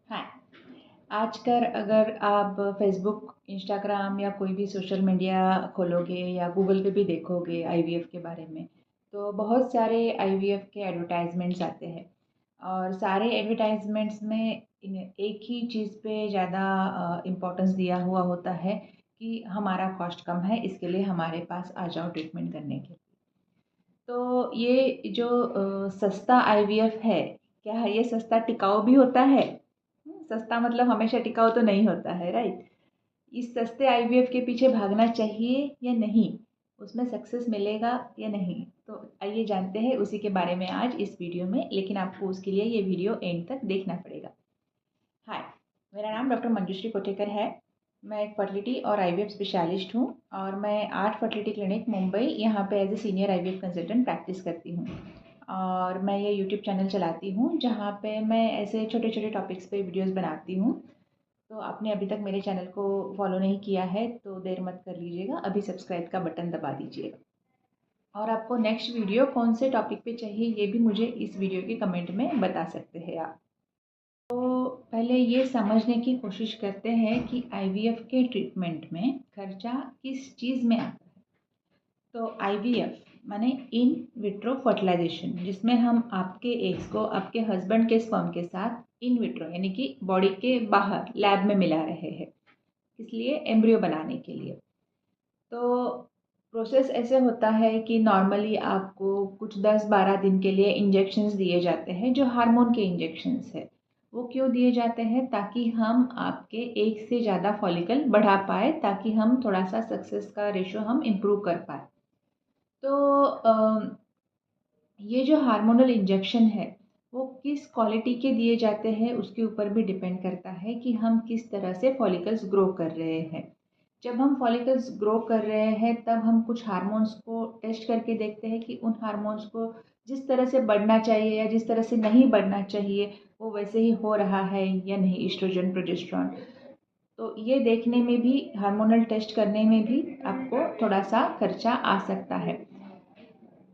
हाँ, आजकल अगर आप फेसबुक, इंस्टाग्राम या कोई भी सोशल मीडिया खोलोगे या गूगल पे भी देखोगे आईवीएफ के बारे में, तो बहुत सारे आईवीएफ के एडवर्टाइजमेंट्स आते हैं और सारे एडवर्टाइजमेंट्स में एक ही चीज़ पे ज़्यादा इम्पोर्टेंस दिया हुआ होता है कि हमारा कॉस्ट कम है, इसके लिए हमारे पास आ जाओ ट्रीटमेंट करने के लिए। तो ये जो सस्ता आईवीएफ है, क्या ये सस्ता टिकाऊ भी होता है? सस्ता मतलब हमेशा टिकाऊ तो नहीं होता है, राइट? इस सस्ते आईवीएफ के पीछे भागना चाहिए या नहीं? उसमें सक्सेस मिलेगा या नहीं? तो आइए जानते हैं उसी के बारे में आज इस वीडियो में, लेकिन आपको उसके लिए ये वीडियो एंड तक देखना पड़ेगा। हाय, मेरा नाम डॉक्टर मंजुश्री कोटेकर है। मैं एक फर्टिलिटी और आईवीएफ स्पेशलिस्ट हूँ और मैं आर्ट फर्टिलिटी क्लिनिक मुंबई यहाँ पे as a senior IVF consultant practice करती हूँ। और मैं ये यूट्यूब चैनल चलाती हूँ जहाँ पे मैं ऐसे छोटे छोटे टॉपिक्स पे वीडियोस बनाती हूँ। तो आपने अभी तक मेरे चैनल को फॉलो नहीं किया है तो देर मत कर लीजिएगा, अभी सब्सक्राइब का बटन दबा दीजिएगा। और आपको नेक्स्ट वीडियो कौन से टॉपिक पे चाहिए ये भी मुझे इस वीडियो के कमेंट में बता सकते हैं आप। तो पहले ये समझने की कोशिश करते हैं कि आईवीएफ के ट्रीटमेंट में खर्चा किस चीज़ में आता है। तो आईवीएफ माने इन विट्रो फर्टिलाइजेशन, जिसमें हम आपके एग्स को आपके हस्बैंड के स्पर्म के साथ इन विट्रो यानी कि बॉडी के बाहर लैब में मिला रहे हैं, इसलिए एम्ब्रियो बनाने के लिए। तो प्रोसेस ऐसे होता है कि नॉर्मली आपको कुछ 10-12 दिन के लिए इंजेक्शंस दिए जाते हैं जो हार्मोन के इंजेक्शंस है। वो क्यों दिए जाते हैं? ताकि हम आपके एक से ज़्यादा फॉलिकल बढ़ा पाए, ताकि हम थोड़ा सा सक्सेस का रेशो हम इम्प्रूव कर पाए। तो ये जो हार्मोनल इंजेक्शन है वो किस क्वालिटी के दिए जाते हैं उसके ऊपर भी डिपेंड करता है कि हम किस तरह से फॉलिकल्स ग्रो कर रहे हैं। जब हम फॉलिकल्स ग्रो कर रहे हैं तब हम कुछ हार्मोन्स को टेस्ट करके देखते हैं कि उन हार्मोन्स को जिस तरह से बढ़ना चाहिए या जिस तरह से नहीं बढ़ना चाहिए वो वैसे ही हो रहा है या नहीं, ईस्ट्रोजन प्रोजेस्टेरॉन। तो ये देखने में भी, हार्मोनल टेस्ट करने में भी आपको थोड़ा सा खर्चा आ सकता है।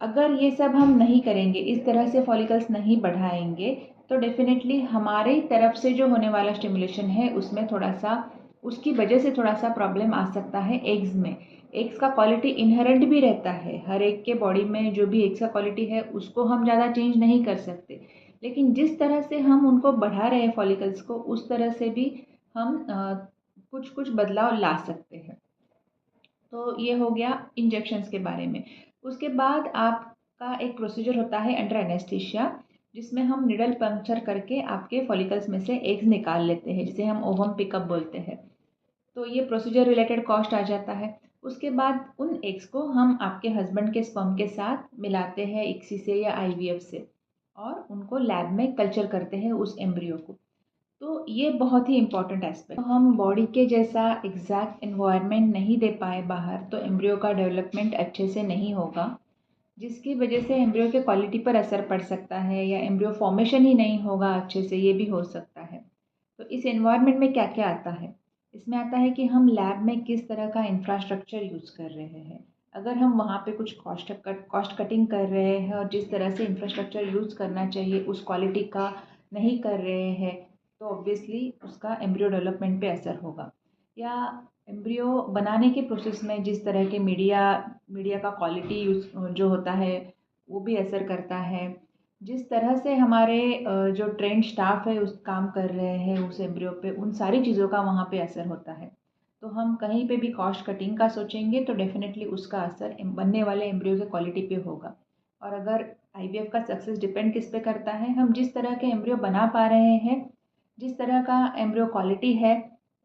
अगर ये सब हम नहीं करेंगे, इस तरह से फॉलिकल्स नहीं बढ़ाएंगे, तो डेफिनेटली हमारे तरफ से जो होने वाला स्टिमुलेशन है उसमें थोड़ा सा, उसकी वजह से थोड़ा सा प्रॉब्लम आ सकता है एग्स में। एग्स का क्वालिटी इनहेरेंट भी रहता है, हर एक के बॉडी में जो भी एग्स का क्वालिटी है उसको हम ज़्यादा चेंज नहीं कर सकते, लेकिन जिस तरह से हम उनको बढ़ा रहे हैं फॉलिकल्स को, उस तरह से भी हम कुछ कुछ बदलाव ला सकते हैं। तो ये हो गया इंजेक्शंस के बारे में। उसके बाद आपका एक प्रोसीजर होता है अंडर एनेस्थीसिया, जिसमें हम निडल पंक्चर करके आपके फॉलिकल्स में से एग्स निकाल लेते हैं, जिसे हम ओवम पिकअप बोलते हैं। तो ये प्रोसीजर रिलेटेड कॉस्ट आ जाता है। उसके बाद उन एग्स को हम आपके हस्बैंड के स्पर्म के साथ मिलाते हैं इक्सी से या आईवीएफ से, और उनको लैब में कल्चर करते हैं उस एम्ब्रियो को। तो ये बहुत ही इम्पॉर्टेंट एस्पेक्ट। तो हम बॉडी के जैसा एग्जैक्ट एनवायरनमेंट नहीं दे पाए बाहर, तो एम्ब्रियो का डेवलपमेंट अच्छे से नहीं होगा, जिसकी वजह से एम्ब्रियो के क्वालिटी पर असर पड़ सकता है या एम्ब्रियो फॉर्मेशन ही नहीं होगा अच्छे से, ये भी हो सकता है। तो इस एनवायरनमेंट में क्या क्या आता है? इसमें आता है कि हम लैब में किस तरह का इंफ्रास्ट्रक्चर यूज़ कर रहे हैं। अगर हम वहाँ पे कुछ कॉस्ट कटिंग कर रहे हैं और जिस तरह से इंफ्रास्ट्रक्चर यूज़ करना चाहिए उस क्वालिटी का नहीं कर रहे हैं, तो ऑब्वियसली उसका एम्ब्रियो डेवलपमेंट पे असर होगा। या एम्ब्रियो बनाने के प्रोसेस में जिस तरह के मीडिया मीडिया का क्वालिटी यूज जो होता है वो भी असर करता है। जिस तरह से हमारे जो ट्रेंड स्टाफ है उस काम कर रहे हैं उस एम्ब्रियो पे, उन सारी चीज़ों का वहाँ पे असर होता है। तो हम कहीं पे भी कॉस्ट कटिंग का सोचेंगे तो डेफिनेटली उसका असर बनने वाले एम्ब्रियो के क्वालिटी पे होगा। और अगर आईवीएफ का सक्सेस डिपेंड किस पे करता है, हम जिस तरह के एम्ब्रियो बना पा रहे हैं, जिस तरह का एम्ब्रियो क्वालिटी है,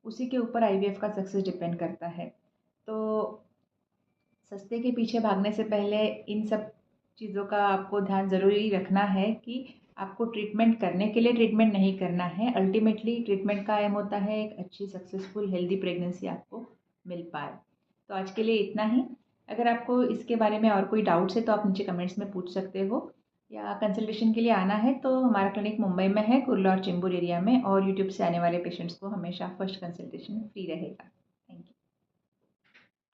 उसी के ऊपर आईवीएफ का सक्सेस डिपेंड करता है। तो सस्ते के पीछे भागने से पहले इन सब चीज़ों का आपको ध्यान ज़रूरी रखना है कि आपको ट्रीटमेंट करने के लिए ट्रीटमेंट नहीं करना है। अल्टीमेटली ट्रीटमेंट का एम होता है एक अच्छी सक्सेसफुल हेल्दी प्रेगनेंसी आपको मिल पाए। तो आज के लिए इतना ही। अगर आपको इसके बारे में और कोई डाउट्स है तो आप नीचे कमेंट्स में पूछ सकते हो, या कंसल्टेशन के लिए आना है तो हमारा क्लिनिक मुंबई में है, कुर्ला और चेंबूर एरिया में, और यूट्यूब से आने वाले पेशेंट्स को हमेशा फर्स्ट कंसल्टेशन फ्री रहेगा।